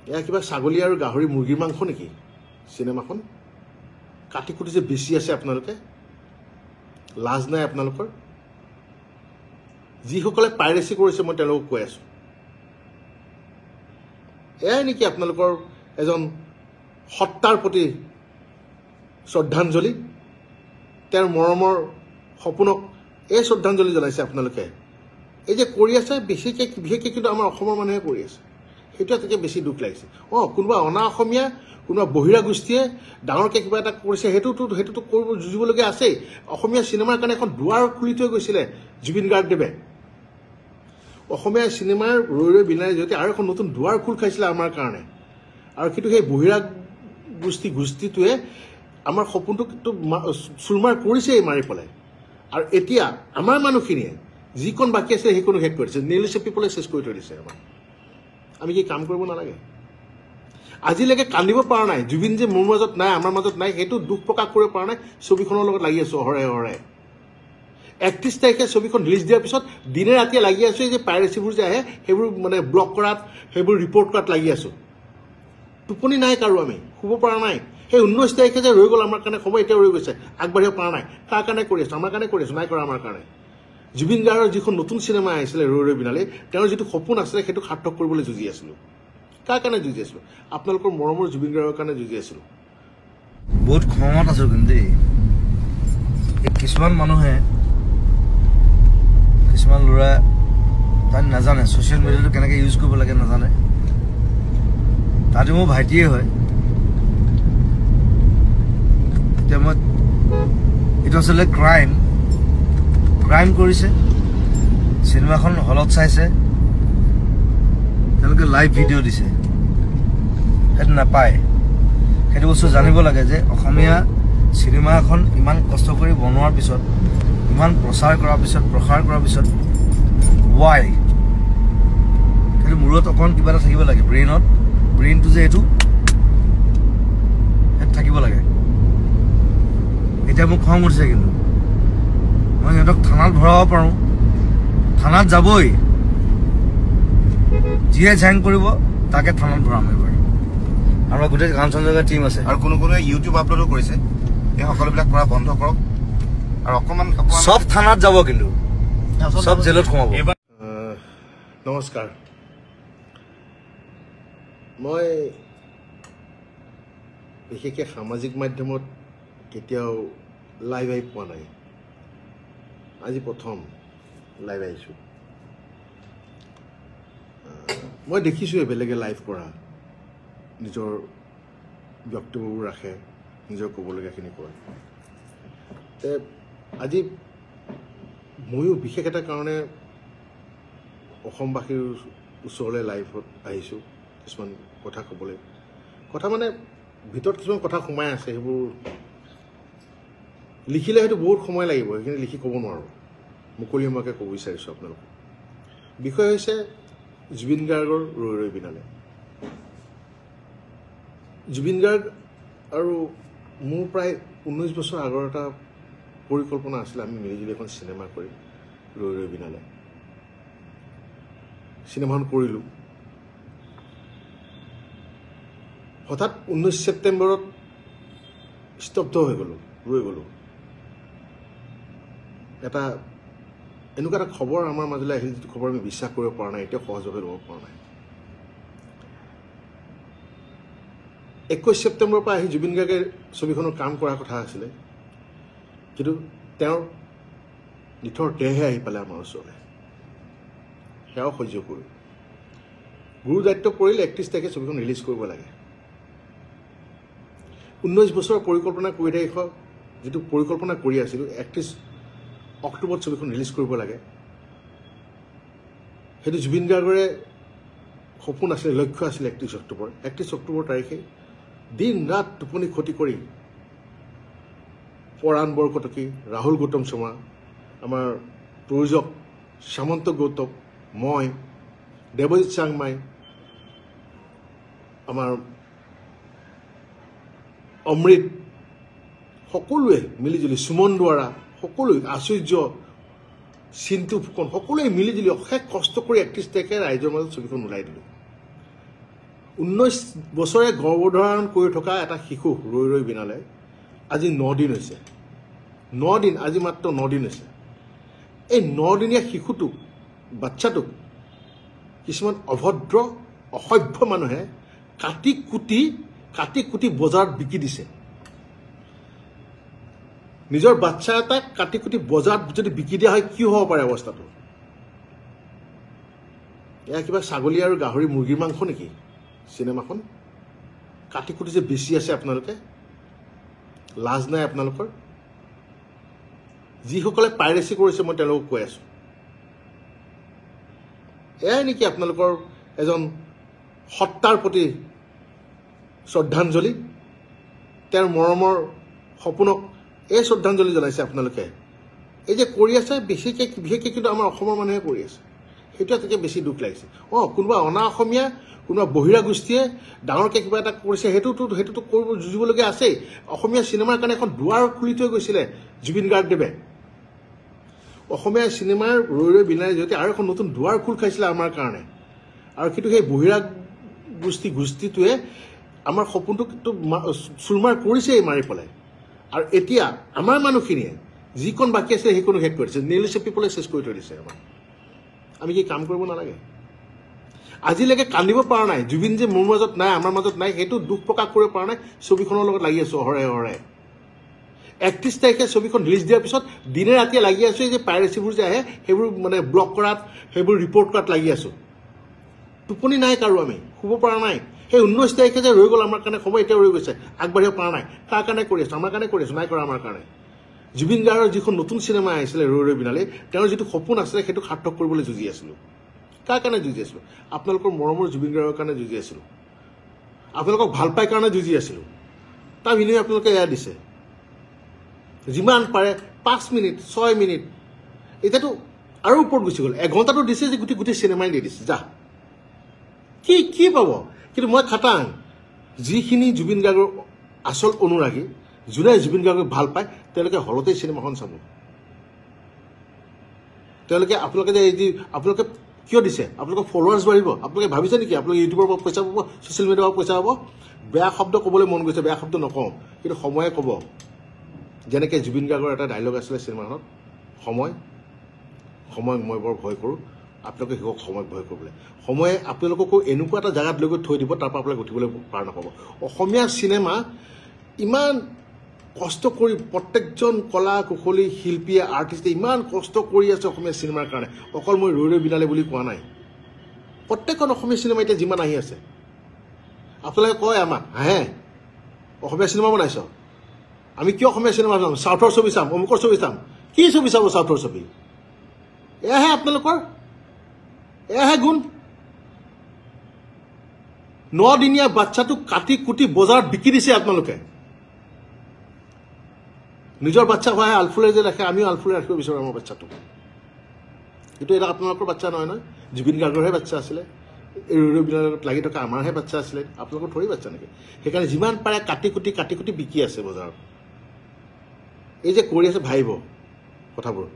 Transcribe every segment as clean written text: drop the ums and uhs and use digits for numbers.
এয়া কিবা ছাগলী আৰু গাহৰি মুৰ্গীৰ মাংস নেকি চিনেমাখন কাটি কুটি যে বেছি আছে আপোনালোকে লাজ নাই আপোনালোকৰ যিসকলে পাইৰেচি কৰিছে মই তেওঁলোকক কৈ আছো এয়াই নেকি আপোনালোকৰ এজন সত্তাৰ প্ৰতি শ্ৰদ্ধাঞ্জলি তেওঁৰ মৰমৰ সপোনক এই শ্ৰদ্ধাঞ্জলি জনাইছে আপোনালোকে এই যে কৰি আছে বিশেষকৈ কিন্তু আমাৰ অসমৰ মানুহে কৰি আছে সেইটো এটাকে বেছি দুখ লাগিছে কোনোবা অনা অসমীয়া কোনোবা বহিৰা গোষ্ঠীয়ে ডাঙৰকৈ কিবা এটা কৰিছে সেইটোতো কৰিব যুঁজিবলগীয়া আছেই অসমীয়া চিনেমাৰ কাৰণে এখন দুৱাৰ খুলি থৈ গৈছিলে জুবিন গাৰ্গদেৱে অসমীয়া চিনেমাৰ ৰৈ ৰৈ বিনালে যদি আৰু এখন নতুন দুৱাৰ খোল খাইছিলে আমাৰ কাৰণে আৰু কিন্তু সেই বহিৰা গোষ্ঠীটোৱে আমাৰ সপোনটোক চুৰমাৰ কৰিছেই মাৰি পেলাই আৰু এতিয়া আমাৰ মানুহখিনিয়ে যিকণ বাকী আছে সেইকণো শেষ কৰিছে নেলি চেপি পেলাই চেছ কৰি থৈ দিছে আমাৰ আমি কি কাম কৰিব নালাগে আজিলৈকে কান্দিব পৰা নাই জুবিন যে মোৰ মাজত নাই আমাৰ মাজত নাই সেইটো দুখ প্ৰকাশ কৰিব পৰা নাই ছবিখনৰ লগত লাগি আছো অহৰে 31 তাৰিখে ছবিখন ৰিলিজ দিয়াৰ পিছত দিনে ৰাতিয়ে লাগি আছো এই যে পাইৰেচিবোৰ যে আহে সেইবোৰ মানে ব্লক কৰাত সেইবোৰ ৰিপৰ্ট কৰাত লাগি আছো টোপনি নাই কাৰো আমি শুব পৰা নাই সেই 19 তাৰিখে যে ৰৈ গ'ল আমাৰ কাৰণে সময় এতিয়া ৰৈ গৈছে আগবাঢ়িব পৰা নাই কাৰ কাৰণে কৰি আছো আমাৰ কাৰণে কৰি আছো নাই কৰা আমাৰ কাৰণে জুবিন গাৰ্গৰ যিখন নতুন চিনেমা আহিছিলে ৰৈ ৰৈ বিনালে তেওঁৰ যিটো সপোন আছিলে সেইটো সাৰ্থক কৰিবলৈ যুঁজি আছিলো কাৰ কাৰণে যুঁজি আছিলো আপোনালোকৰ মৰমৰ জুবিন গাৰ্গৰ কাৰণে যুঁজি আছিলো বহুত খঙত আছো কিন্তু কিছুমান মানুহে কিছুমান ল'ৰা তাই নাজানে ছ'চিয়েল মিডিয়াটো কেনেকৈ ইউজ কৰিব লাগে নাজানে তাতে মোৰ ভাইটিয়ে হয় এতিয়া মই এইটো আচলতে ক্ৰাইম কৰিছে চিনেমাখন হলত চাইছে তেওঁলোকে লাইভ ভিডিঅ' দিছে সেইটো নাপায় সেইটো বস্তু জানিব লাগে যে অসমীয়া চিনেমা এখন ইমান কষ্ট কৰি বনোৱাৰ পিছত ইমান প্ৰচাৰ কৰাৰ পিছত ৱাই সেইটো মূৰত অকণ কিবা এটা থাকিব লাগে ব্ৰেইনটো যে এইটো থাকিব লাগে এতিয়া মোক খং উঠিছে কিন্তু মই সিহঁতক থানাত ভৰাব পাৰোঁ থানাত যাবই যিয়ে জেং কৰিব তাকে থানাত ভৰাম এইবাৰ আমাৰ গোটেই কাঞ্চনজংঘা টিম আছে আৰু কোনোৱে ইউটিউব আপলোডো কৰিছে এই সকলোবিলাক কৰা বন্ধ কৰক আৰু অকণমান সব থানাত যাব কিন্তু সব জেলত সোমাব নমস্কাৰ মই বিশেষকৈ সামাজিক মাধ্যমত কেতিয়াও লাইভ আহি পোৱা নাই আজি প্ৰথম লাইভ আহিছোঁ মই দেখিছোঁ বেলেগে লাইভ কৰা নিজৰ বক্তব্যবোৰ ৰাখে নিজৰ ক'বলগীয়াখিনি কয় আজি ময়ো বিশেষ এটা কাৰণে অসমবাসীৰ ওচৰলৈ লাইভত আহিছোঁ কিছুমান কথা ক'বলৈ কথা মানে ভিতৰত কিছুমান কথা সোমাই আছে সেইবোৰ লিখিলে হয়তো বহুত সময় লাগিব সেইখিনি লিখি ক'ব নোৱাৰোঁ মুকলিমুৱাকৈ ক'ব বিচাৰিছোঁ আপোনালোকক বিষয় হৈছে জুবিন গাৰ্গৰ ৰৈ ৰৈ বিনালে জুবিন গাৰ্গ আৰু মোৰ প্ৰায় 19 বছৰ আগৰ এটা পৰিকল্পনা আছিলে আমি মিলিজুলি এখন চিনেমা কৰিম ৰৈ ৰৈ বিনালে চিনেমাখন কৰিলোঁ হঠাৎ 19 ছেপ্টেম্বৰত স্তব্ধ হৈ গ'লোঁ ৰৈ গ'লোঁ এটা এনেকুৱা এটা খবৰ আমাৰ মাজলৈ আহিল যিটো খবৰ আমি বিশ্বাস কৰিব পৰা নাই এতিয়া সহজভাৱে ল'ব পৰা নাই 21 ছেপ্টেম্বৰৰ পৰা আহি জুবিন গাৰ্গে ছবিখনৰ কাম কৰাৰ কথা আছিলে কিন্তু তেওঁৰ নিথৰ দেহে আহি পালে আমাৰ ওচৰলৈ সেয়াও সহ্য কৰিলোঁ গুৰু দায়িত্ব পৰিলে 31 তাৰিখে ছবিখন ৰিলিজ কৰিব লাগে 19 বছৰৰ পৰিকল্পনা কৰি যিটো পৰিকল্পনা কৰি আছিলোঁ 31 অক্টোবৰত ছবিখন ৰিলিজ কৰিব লাগে সেইটো জুবিন গাৰ্গৰে সপোন আছিলে লক্ষ্য আছিলে 31 অক্টোবৰ তাৰিখে দিন ৰাত টোপনি ক্ষতি কৰি পৰাণ বৰকটকী ৰাহুল গৌতম শৰ্মা আমাৰ প্ৰযোজক সামন্ত গৌতম মই দেৱজিৎ চাংমাই আমাৰ অমৃত সকলোৱে মিলিজুলি সুমন দুৱাৰা সকলোৱে আশ্চৰ্য চিন্তু ফুকন সকলোৱে মিলিজুলি অশেষ কষ্ট কৰি 31 তাৰিখে ৰাইজৰ মাজত ছবিখন ওলাই দিলোঁ 19 বছৰে গৰ্ভধাৰণ কৰি থকা এটা শিশু ৰৈ ৰৈ বিনালে আজি 9 দিন হৈছে 9 দিন আজি মাত্ৰ 9 দিন হৈছে এই 9 দিনীয়া শিশুটোক বাচ্চাটোক কিছুমান অভদ্ৰ অসভ্য মানুহে কাটি কুটি বজাৰত বিকি দিছে নিজৰ বাচ্চা এটাক কাটি কুটি বজাৰত যদি বিকি দিয়া হয় কি হ'ব পাৰে অৱস্থাটো এয়া কিবা ছাগলী আৰু গাহৰি মুৰ্গীৰ মাংস নেকি চিনেমাখন কাটি কুটি যে বেছি আছে আপোনালোকে লাজ নাই আপোনালোকৰ যিসকলে পাইৰেচি কৰিছে মই তেওঁলোকক কৈ আছো এয়াই নেকি আপোনালোকৰ এজন সত্তাৰ প্ৰতি শ্ৰদ্ধাঞ্জলি তেওঁৰ মৰমৰ সপোনক এই শ্ৰদ্ধাঞ্জলি জনাইছে আপোনালোকে এই যে কৰি আছে বিশেষকৈ কিন্তু আমাৰ অসমৰ মানুহে কৰি আছে সেইটো এটাকে বেছি দুখ লাগিছে কোনোবা অনা অসমীয়া কোনোবা বহিৰা গোষ্ঠীয়ে ডাঙৰকৈ কিবা এটা কৰিছে সেইটোতো কৰিব যুঁজিবলগীয়া আছেই অসমীয়া চিনেমাৰ কাৰণে এখন দুৱাৰ খুলি থৈ গৈছিলে জুবিন গাৰ্গদেৱে অসমীয়া চিনেমাৰ ৰৈ ৰৈ বিনালে যদি আৰু এখন নতুন দুৱাৰ খোল খাইছিলে আমাৰ কাৰণে আৰু কিন্তু সেই বহিৰা গোষ্ঠীটোৱে আমাৰ সপোনটোক চুৰমাৰ কৰিছেই মাৰি পেলাই আৰু এতিয়া আমাৰ মানুহখিনিয়ে যিকণ বাকী আছে সেইকণো শেষ কৰিছে নেইল চেপিপলে চেছ কৰি থৈ দিছে আমাৰ আমি কি কাম কৰিব নালাগে আজিলৈকে কান্দিব পৰা নাই জুবিন যে মোৰ মাজত নাই আমাৰ মাজত নাই সেইটো দুখ প্ৰকাশ কৰিব পৰা নাই ছবিখনৰ লগত লাগি আছো অহৰে 31 তাৰিখে ছবিখন ৰিলিজ দিয়াৰ পিছত দিনে ৰাতিয়ে লাগি আছো এই যে পাইৰেচিবোৰ যে আহে সেইবোৰ মানে ব্লক কৰাত সেইবোৰ ৰিপৰ্ট কৰাত লাগি আছো টোপনি নাই কাৰো আমি শুব পৰা নাই সেই 19 তাৰিখে যে ৰৈ গ'ল আমাৰ কাৰণে সময় এতিয়া ৰৈ গৈছে আগবাঢ়িব পৰা নাই তাৰ কাৰণে কৰি আছো আমাৰ কাৰণে কৰি আছো নাই কৰা আমাৰ কাৰণে জুবিন গাৰ্গৰ যিখন নতুন চিনেমা আহিছিলে ৰৈ ৰৈ বিনালে তেওঁৰ যিটো সপোন আছিলে সেইটো সাৰ্থক কৰিবলৈ যুঁজি আছিলো কাৰ কাৰণে যুঁজি আছিলো আপোনালোকৰ মৰমৰ জুবিন গাৰ্গৰ কাৰণে যুঁজি আছিলো আপোনালোকক ভাল পাই কাৰণে যুঁজি আছিলো তাৰ বিনিময়ে আপোনালোকে এয়া দিছে যিমান পাৰে 5 মিনিট 6 মিনিট এতিয়াতো আৰু ওপৰত গুচি গ'ল এঘণ্টাটো দিছে যে গোটেই চিনেমাই দি দিছে যা কি পাব কিন্তু মই খাটাং যিখিনি জুবিন গাৰ্গৰ আচল অনুৰাগী যোনে জুবিন গাৰ্গক ভাল পায় তেওঁলোকে হলতেই চিনেমাখন চাব আপোনালোকে যে এই আপোনালোকে কিয় দিছে আপোনালোকৰ ফলোৱাৰ্ছ বাঢ়িব আপোনালোকে ভাবিছে নেকি আপোনালোকে ইউটিউবৰ পৰা পইচা পাব ছ'চিয়েল মিডিয়াৰ পৰা পইচা পাব বেয়া শব্দ ক'বলৈ মন গৈছে বেয়া শব্দ নকওঁ কিন্তু সময়ে ক'ব যেনেকৈ জুবিন গাৰ্গৰ এটা ডাইলগ আছিলে চিনেমাখনত সময় মই বৰ ভয় কৰোঁ আপোনালোকে শিকক সময়ক ভয় কৰিবলৈ সময়ে আপোনালোককো এনেকুৱা এটা জেগাত লৈ গৈ থৈ দিব তাৰ পৰা আপোনালোকে উঠিবলৈ পাৰ নাপাব অসমীয়া চিনেমা ইমান কষ্ট কৰি প্ৰত্যেকজন কলা কুশলী শিল্পীয়ে আৰ্টিষ্টে ইমান কষ্ট কৰি আছে অসমীয়া চিনেমাৰ কাৰণে অকল মই ৰৈ ৰৈ বিনালে বুলি কোৱা নাই প্ৰত্যেকখন অসমীয়া চিনেমা এতিয়া যিমান আহি আছে আপোনালোকে কয় আমাক হে অসমীয়া চিনেমা বনাইছ আমি কিয় অসমীয়া চিনেমা চাম চাউথৰ ছবি চাম অমুকৰ ছবি চাম কি ছবি চাব চাউথৰ ছবি এয়াহে আপোনালোকৰ এয়াহে গুণ 9 দিনীয়া বাচ্চাটোক কাটি কুটি বজাৰত বিকি দিছে আপোনালোকে নিজৰ বাচ্চা হোৱাহে আলফুলে যে ৰাখে আমিও আলফুলে ৰাখিব বিচাৰোঁ আমাৰ বাচ্চাটোক এইটো এটা আপোনালোকৰ বাচ্চা নহয় জুবিন গাৰ্গৰহে বাচ্চা আছিলে এই ৰৈ ৰৈ বিনালত লাগি থকা আমাৰহে বাচ্চা আছিলে আপোনালোকৰ থৰি বাচ্চা নেকি সেইকাৰণে যিমান পাৰে কাটি কুটি বিকি আছে বজাৰত এই যে কৰি আছে ভাবিব কথাবোৰ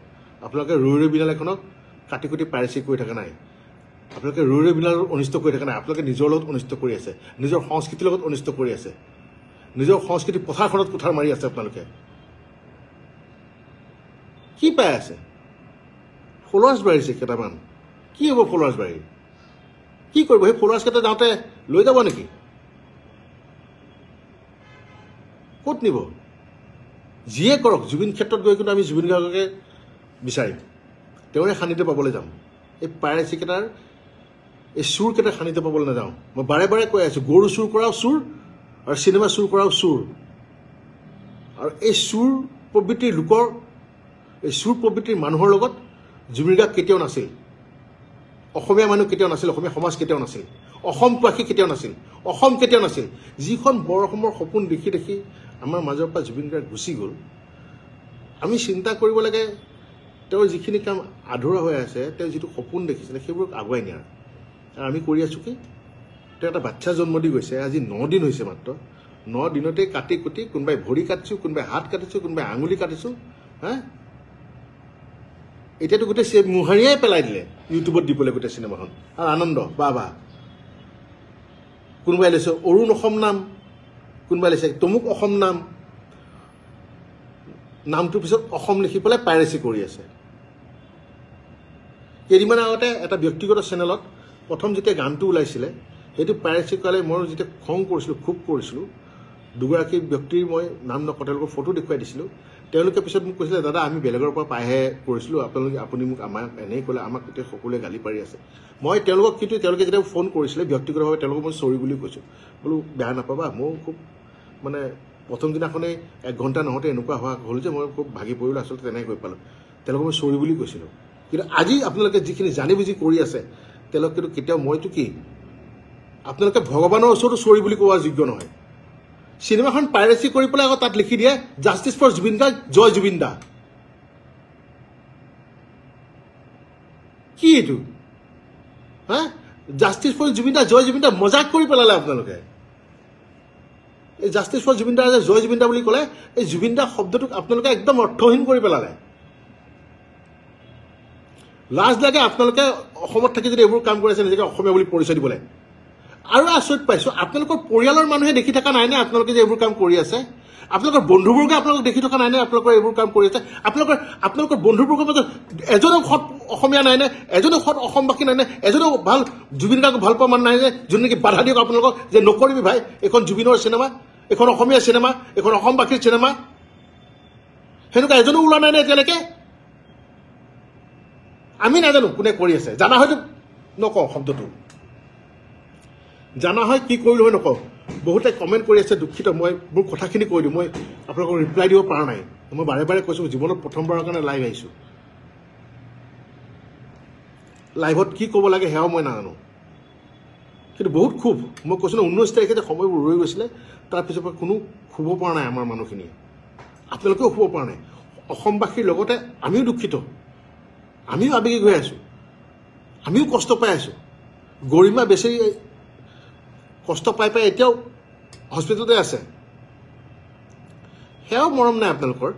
আপোনালোকে ৰৈ ৰৈ বিনালখনক কাটি কুটি পাইৰেচি কৰি থকা নাই আপোনালোকে ৰৈ ৰৈ বিনালত অনিষ্ট কৰি থকা নাই আপোনালোকে নিজৰ লগত অনিষ্ট কৰি আছে নিজৰ সংস্কৃতিৰ লগত অনিষ্ট কৰি আছে নিজৰ সংস্কৃতি পথাৰখনত কোঠাৰ মাৰি আছে আপোনালোকে কি পাই আছে ফলোৱাৰ্ছ বাঢ়িছে কেইটামান কি হ'ব ফলোৱাৰ্ছ বাঢ়ি কি কৰিব সেই ফলোৱাৰ্ছ কেইটা যাওঁতে লৈ যাব নেকি ক'ত নিব যিয়ে কৰক জুবিন ক্ষেত্ৰত গৈ কিন্তু আমি জুবিন গাৰ্গকে বিচাৰিম তেওঁৰে সান্নিধ্য পাবলৈ যাম এই পাইৰেচি কেইটাৰ এই চুৰকেইটা সান্নিধ্য পাবলৈ নাযাওঁ মই বাৰে বাৰে কৈ আছোঁ গৰু চুৰ কৰাও চুৰ আৰু চিনেমা চুৰ কৰাও চুৰ আৰু এই চুৰ প্ৰবৃত্তিৰ লোকৰ এই চুৰ প্ৰবৃত্তিৰ মানুহৰ লগত জুবিন গাৰ্গ কেতিয়াও নাছিল অসমীয়া মানুহ কেতিয়াও নাছিল অসমীয়া সমাজ কেতিয়াও নাছিল অসমবাসী কেতিয়াও নাছিল যিখন বৰ অসমৰ সপোন দেখি আমাৰ মাজৰ পৰা জুবিন গাৰ্গ গুচি গ'ল আমি চিন্তা কৰিব লাগে তেওঁৰ যিখিনি কাম আধৰুৱা হৈ আছে তেওঁ যিটো সপোন দেখিছিলে সেইবোৰক আগুৱাই নিয়াৰ আৰু আমি কৰি আছোঁ কি তেওঁ এটা বাচ্চা জন্ম দি গৈছে আজি 9 দিন হৈছে মাত্ৰ 9 দিনতে কাটি কুটি কোনোবাই ভৰি কাটিছোঁ কোনোবাই হাত কাটিছোঁ কোনোবাই আঙুলি কাটিছোঁ হা এতিয়াতো গোটেই মোহাৰিয়াই পেলাই দিলে ইউটিউবত দিবলৈ গোটেই চিনেমাখন আৰু আনন্দ বাহ কোনোবাই লৈছে অৰুণ অসম নাম, কোনোবাই লৈছে তমুক অসম নাম, নামটোৰ পিছত অসম লিখি পেলাই পাইৰেচি কৰি আছে। কেইদিনমান আগতে এটা ব্যক্তিগত চেনেলত প্ৰথম যেতিয়া গানটো ওলাইছিলে সেইটো পাইৰেচি কৰালে মই যেতিয়া খং কৰিছিলোঁ, ক্ষোভ কৰিছিলোঁ, দুগৰাকী ব্যক্তিৰ মই নাম নকওঁ, তেওঁলোকৰ ফটো দেখুৱাই দিছিলোঁ। তেওঁলোকে পিছত মোক কৈছিলে, দাদা আমি বেলেগৰ পৰা পাইহে কৰিছিলোঁ, আপুনি মোক আমাক এনেই ক'লে, আমাক তেতিয়া সকলোৱে গালি পাৰি আছে। মই তেওঁলোকক কিন্তু তেওঁলোকে যেতিয়া ফোন কৰিছিলে ব্যক্তিগতভাৱে তেওঁলোকক মই চৰি বুলি কৈছোঁ, বোলো বেয়া নাপাবা, ময়ো খুব মানে প্ৰথম দিনাখনেই 1 ঘণ্টা নহওঁতে এনেকুৱা হোৱা হ'ল যে মই খুব ভাগি পৰিলোঁ, আচলতে তেনেকৈ কৈ পালোঁ। তেওঁলোকক মই চৰি বুলি কৈছিলোঁ। কিন্তু আজি আপোনালোকে যিখিনি জানি বুজি কৰি আছে তেওঁলোক কিন্তু কেতিয়াও মইতো কি আপোনালোকে ভগৱানৰ ওচৰতো চৰি বুলি কোৱা যোগ্য নহয়। চিনেমাখন পাইৰেচি কৰি পেলাই আকৌ তাত লিখি দিয়ে জাষ্টিছ ফৰ জুবিন দা, জয় জুবিন দা। কি এইটো হা? জাষ্টিছ ফৰ জুবিন দা, জয় জুবিন দা মজাক কৰি পেলালে আপোনালোকে। এই জাষ্টিছ ফৰ জুবিন দা যে জয় জুবিন দা বুলি ক'লে, এই জুবিন দা শব্দটোক আপোনালোকে একদম অৰ্থহীন কৰি পেলালে। লাজ লাগে আপোনালোকে অসমত থাকি যদি এইবোৰ কাম কৰি আছে নিজকে অসমীয়া বুলি পৰিচয় দিবলৈ। আৰু আচৰিত পাইছোঁ, আপোনালোকৰ পৰিয়ালৰ মানুহে দেখি থকা নাইনে আপোনালোকে যে এইবোৰ কাম কৰি আছে? আপোনালোকৰ বন্ধুবৰ্গে আপোনালোকক দেখি থকা নাইনে আপোনালোকৰ এইবোৰ কাম কৰি আছে? আপোনালোকৰ বন্ধুবৰ্গৰ মাজত এজনো সৎ অসমীয়া নাইনে? এজনো সৎ অসমবাসী নাইনে? এজনো ভাল জুবিন গাৰ্গক ভাল পোৱা মানুহ নাইনে? যোন নেকি বাধা দিয়ক আপোনালোকক যে নকৰিবি ভাই, এইখন জুবিনৰ চিনেমা, এইখন অসমীয়া চিনেমা, এইখন অসমবাসীৰ চিনেমা। সেনেকুৱা এজনো ওলোৱা নাইনে এতিয়ালৈকে? আমি নাজানো কোনে কৰি আছে, জানা হয়তো নকওঁ শব্দটো, জানা হয় কি কৰিলোঁ হয় নকওঁ। বহুতে কমেণ্ট কৰি আছে, দুখিত। মই মোৰ কথাখিনি কৈ দিওঁ, মই আপোনালোকক ৰিপ্লাই দিব পৰা নাই। মই বাৰে বাৰে কৈছোঁ, জীৱনত প্ৰথমবাৰৰ কাৰণে লাইভ আহিছোঁ। লাইভত কি ক'ব লাগে সেয়াও মই নাজানো, কিন্তু বহুত ক্ষোভ। মই কৈছোঁ ন 19 তাৰিখে যে সময়বোৰ ৰৈ গৈছিলে, তাৰপিছৰ পৰা কোনো শুব পৰা নাই আমাৰ মানুহখিনিয়ে, আপোনালোকেও শুব পৰা নাই। অসমবাসীৰ লগতে আমিও দুখিত, আমিও আৱেগিক হৈ আছোঁ, আমিও কষ্ট পাই আছোঁ। গৰিমা বেছি কষ্ট পাই এতিয়াও হস্পিটেলতে আছে, সেয়াও মৰম নাই আপোনালোকৰ।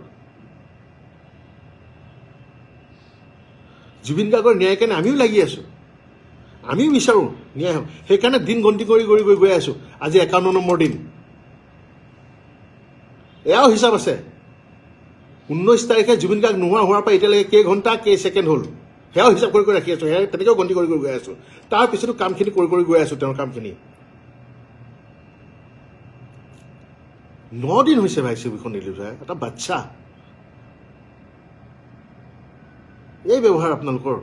জুবিন গাৰ্গৰ ন্যায় কাৰণে আমিও লাগি আছোঁ, আমিও বিচাৰোঁ ন্যায় হওক। সেইকাৰণে দিন গন্তি কৰি কৰি গৈ আছোঁ। আজি 51 নম্বৰ দিন। এয়াও হিচাপ আছে, 19 তাৰিখে জুবিন গাৰ্গ নোহোৱা হোৱাৰ পৰা এতিয়ালৈকে কেইঘণ্টা কেইছেকেণ্ড হ'ল, সেয়াও হিচাপ কৰি কৰি ৰাখি আছোঁ। সেয়া তেনেকৈও গন্তি কৰি কৰি গৈ আছোঁ। তাৰপিছতো কামখিনি কৰি কৰি গৈ আছোঁ, তেওঁৰ কামখিনি। 9 দিন হৈছে ভাই ছবিখন ৰিলিজ হয়, এটা বাচ্চা। এই ব্যৱহাৰ আপোনালোকৰ।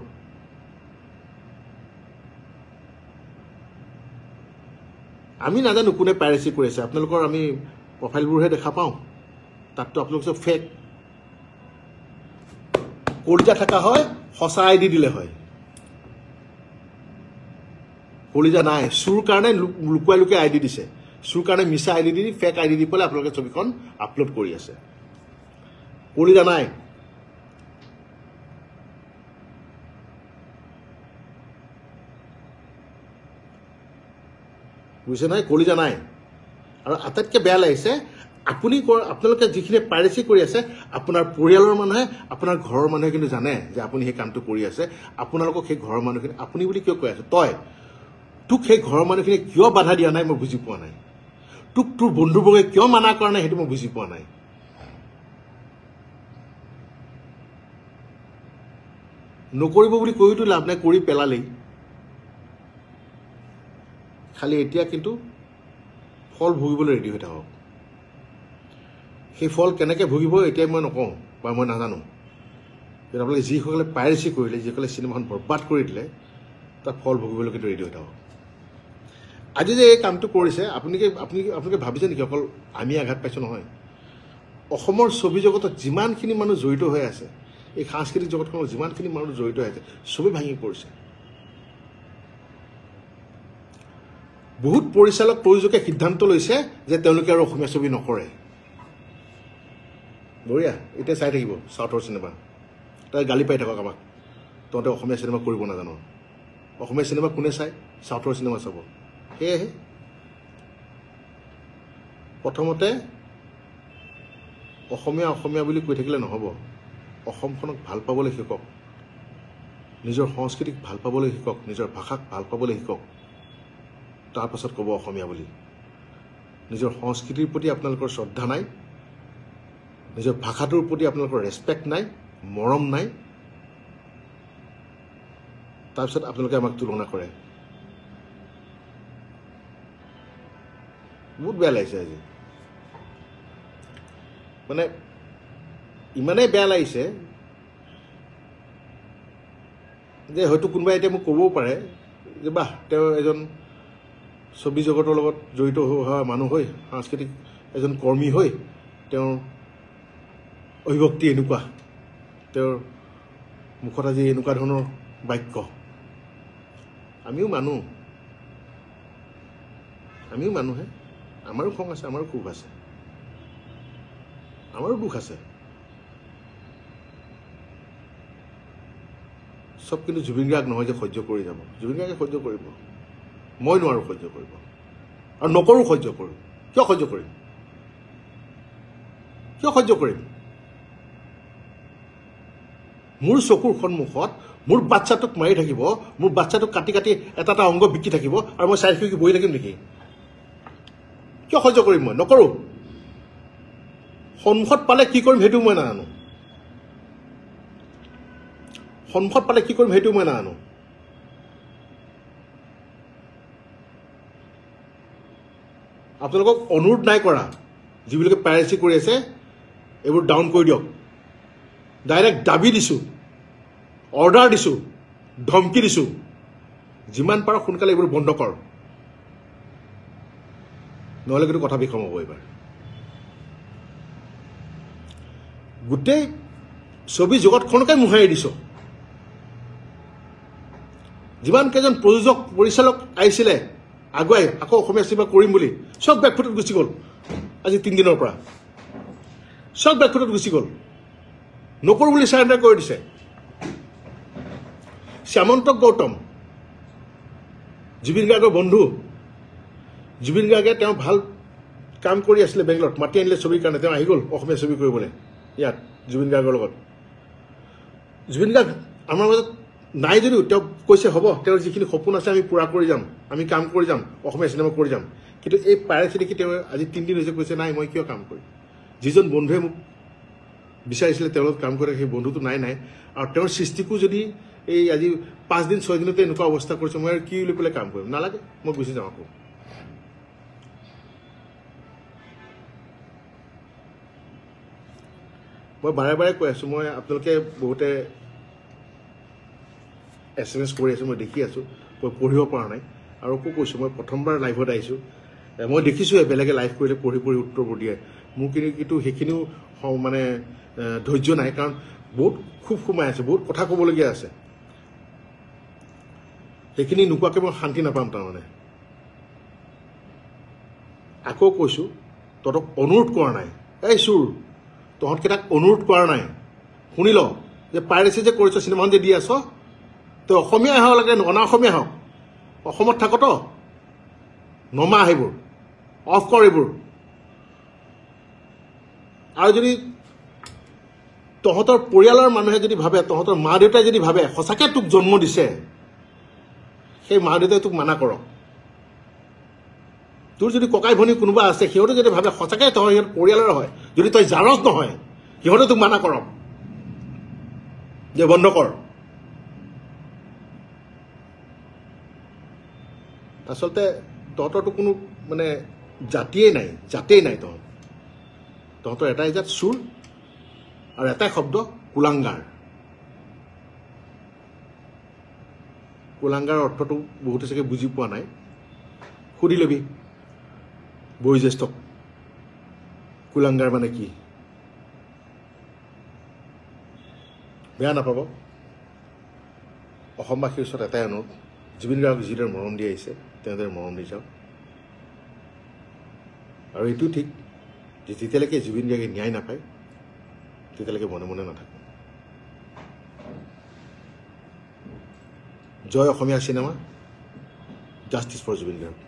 আমি নাজানো কোনে পাইৰেচি কৰি আছে, আপোনালোকৰ আমি প্ৰফাইলবোৰহে দেখা পাওঁ, তাততো আপোনালোক চব ফেক। কলিজা থকা হয় সঁচা আইডি দিলে হয়, কলিজা নাই। চুৰ কাৰণে লুকুৱাই লুকুৱাই আইডি দিছে, চুৰ কাৰণে মিছা আইডি দি ফেক আইডি দি পেলাই আপোনালোকে ছবিখন আপলোড কৰি আছে। কলিজা নাই। বুজিছে নাই? কলিজা নাই। আৰু আটাইতকৈ বেয়া লাগিছে, আপোনালোকে যিখিনি পাইৰেচি কৰি আছে, আপোনাৰ পৰিয়ালৰ মানুহে, আপোনাৰ ঘৰৰ মানুহে কিন্তু জানে যে আপুনি সেই কামটো কৰি আছে। আপোনালোকক সেই ঘৰৰ মানুহখিনি আপুনি বুলি কিয় কৈ আছে? তোক সেই ঘৰৰ মানুহখিনি কিয় বাধা দিয়া নাই মই বুজি পোৱা নাই। তোক তোৰ বন্ধুবৰ্গে কিয় মানা কৰা নাই সেইটো মই বুজি পোৱা নাই। নকৰিব বুলি কৈতো লাভ নাই, কৰি পেলালেই। খালি এতিয়া কিন্তু ফল ভুগিবলৈ ৰেডি হৈ থাকক। সেই ফল কেনেকৈ ভুগিব এতিয়া মই নকওঁ বা মই নাজানো, কিন্তু আপোনালোকে যিসকলে পাইৰেচি কৰিলে, যিসকলে চিনেমাখন বৰবাদ কৰি দিলে, তাৰ ফল ভুগিবলৈ কিন্তু ৰেডি হৈ থাকক। আজি যে এই কামটো কৰিছে, আপোনালোকে ভাবিছে নেকি অকল আমি আঘাত পাইছোঁ? নহয়, অসমৰ ছবি জগতত যিমানখিনি মানুহ জড়িত হৈ আছে, এই সাংস্কৃতিক জগতখনত যিমানখিনি মানুহ জড়িত হৈ আছে, ছবি ভাঙি পৰিছে। বহুত পৰিচালক প্ৰযোজকে সিদ্ধান্ত লৈছে যে তেওঁলোকে আৰু অসমীয়া ছবি নকৰে। বঢ়িয়া, এতিয়া চাই থাকিব চাউথৰ চিনেমা, তাই গালি পাই থাকক আমাক, তহঁতে অসমীয়া চিনেমা কৰিব নাজানো। অসমীয়া চিনেমা কোনে চায়? চাউথৰ চিনেমা চাব। সেয়েহে প্ৰথমতে অসমীয়া বুলি কৈ থাকিলে নহ'ব। অসমখনক ভাল পাবলৈ শিকক, নিজৰ সংস্কৃতিক ভাল পাবলৈ শিকক, নিজৰ ভাষাক ভাল পাবলৈ শিকক। তাৰ পাছত ক'ব অসমীয়া বুলি নিজৰ সংস্কৃতিৰ প্ৰতি আপোনালোকৰ শ্ৰদ্ধা নাই নিজৰ ভাষাটোৰ প্ৰতি আপোনালোকৰ ৰেছপেক্ট নাই মৰম নাই তাৰপিছত আপোনালোকে আমাক তুলনা কৰে বহুত বেয়া লাগিছে আজি মানে ইমানেই বেয়া লাগিছে যে হয়তো কোনোবাই এতিয়া মোক ক'বও পাৰে যে বাহ তেওঁ এজন ছবি জগতৰ লগত জড়িত হোৱা মানুহ হৈ সাংস্কৃতিক এজন কৰ্মী হৈ তেওঁৰ অভিভক্তি এনেকুৱা তেওঁৰ মুখত আজি এনেকুৱা ধৰণৰ বাক্য আমিও মানুহে আমাৰো খং আছে আমাৰো ক্ষোভ আছে আমাৰো দুখ আছে সব কিন্তু জুবিন গাৰ্গ নহয় যে সহ্য কৰি যাব জুবিন গাৰ্গে সহ্য কৰিব মই নোৱাৰোঁ সহ্য কৰিব আৰু নকৰোঁ সহ্য কৰোঁ কিয় সহ্য কৰিম মোৰ চকুৰ সন্মুখত মোৰ বাচ্চাটোক মাৰি থাকিব মোৰ বাচ্চাটোক কাটি কাটি এটা এটা অংগ বিকি থাকিব আৰু মই চাই থাকি বহি থাকিম নেকি কিয় সহ্য কৰিম মই নকৰোঁ সন্মুখত পালে কি কৰিম সেইটো মই নাজানো আপোনালোকক অনুৰোধ নাই কৰা যিবিলাকে পাইৰেচি কৰি আছে এইবোৰ ডাউন কৰি দিয়ক ডাইৰেক্ট দাবী দিছোঁ অৰ্ডাৰ দিছোঁ ধমকি দিছোঁ যিমান পাৰ সোনকালে এইবোৰ বন্ধ কৰ নহ'লে কিন্তু কথা বিষম হ'ব এইবাৰ গোটেই ছবি জগতখনকে মোহাৰি দিছোঁ যিমান কেইজন প্ৰযোজক পৰিচালক আহিছিলে আগুৱাই আকৌ অসমীয়া চিনেমা কৰিম বুলি চব বেকফুটত গুচি গ'ল আজি 3 দিনৰ পৰা চব বেকফুটত গুচি গ'ল নকৰোঁ বুলি চাৰেণ্ডাৰ কৰি দিছে শ্যামন্ত গৌতম জুবিন গাৰ্গৰ বন্ধু জুবিন গাৰ্গে তেওঁ ভাল কাম কৰি আছিলে বেংগলত মাতি আনিলে ছবিৰ কাৰণে তেওঁ আহি গ'ল অসমীয়া ছবি কৰিবলৈ ইয়াত জুবিন গাৰ্গৰ লগত জুবিন গাৰ্গ আমাৰ মাজত নাই যদিও তেওঁ কৈছে হ'ব তেওঁৰ যিখিনি সপোন আছে আমি পূৰা কৰি যাম আমি কাম কৰি যাম অসমীয়া চিনেমা কৰি যাম কিন্তু এই পাইৰেচি দেখি তেওঁ আজি 3 দিন হৈছে কৈছে নাই মই কিয় কাম কৰিম যিজন বন্ধুৱে মোক বিচাৰিছিলে তেওঁৰ লগত কাম কৰে সেই বন্ধুটো নাই আৰু তেওঁৰ সৃষ্টিকো যদি এই আজি 5 দিন 6 দিনতে এনেকুৱা অৱস্থা কৰিছে মই আৰু কি বুলি পেলাই কাম কৰিম নালাগে মই গুচি যাওঁ আকৌ মই বাৰে বাৰে কৈ আছোঁ মই আপোনালোকে বহুতে SMS কৰি আছোঁ মই দেখি আছোঁ মই পঢ়িব পৰা নাই আৰু আকৌ কৈছোঁ মই প্ৰথমবাৰ লাইভত আহিছোঁ মই দেখিছোঁ বেলেগে লাইভ কৰিলে পঢ়ি উত্তৰবোৰ দিয়ে মোৰ কিন্তু সেইখিনিও মানে ধৈৰ্য নাই কাৰণ বহুত খুব সোমাই আছে বহুত কথা ক'বলগীয়া আছে সেইখিনি নোকোৱাকৈ মই শান্তি নাপাম তাৰমানে আকৌ কৈছোঁ তহঁতক অনুৰোধ কৰা নাই এই চুৰ তহঁতকেইটাক অনুৰোধ কৰা নাই শুনি ল যে পাইৰেচি যে কৰিছ চিনেমাখন যে দি আছ তই অসমীয়াই হওক লাগে অনা অসমীয়া হওক অসমত থাকত নমা সেইবোৰ অফ কৰ এইবোৰ আৰু যদি তহঁতৰ পৰিয়ালৰ মানুহে যদি ভাবে তহঁতৰ মা দেউতাই যদি ভাবে সঁচাকৈ তোক জন্ম দিছে সেই মা দেউতাই তোক মানা কৰক তোৰ যদি ককাই ভনী কোনোবা আছে সিহঁতে যদি ভাবে সঁচাকৈ তই সিহঁত পৰিয়ালৰ হয় যদি তই জাৰজ নহয় সিহঁতে তোক মানা কৰক যে বন্ধ কৰ আচলতে তহঁতৰতো কোনো মানে জাতেই নাই তহঁতৰ এটাই জাত চুৰ আৰু এটাই শব্দ কুলাংগাৰ অৰ্থটো বহুতে চাগে বুজি পোৱা নাই সুধি ল'বি বয়োজ্যেষ্ঠক কুলাংগাৰ মানে কি বেয়া নাপাব অসমবাসীৰ ওচৰত এটাই অনুৰোধ জুবিন গাৰ্গক যিদৰে মৰম দি আহিছে তেনেদৰে মৰম দি যাওক আৰু এইটো ঠিক যে যেতিয়ালৈকে জুবিন গাৰ্গে ন্যায় নাপায় তেতিয়ালৈকে মনে মনে নাথাকে জয় Asomiya cinema justice for Zubeen Garg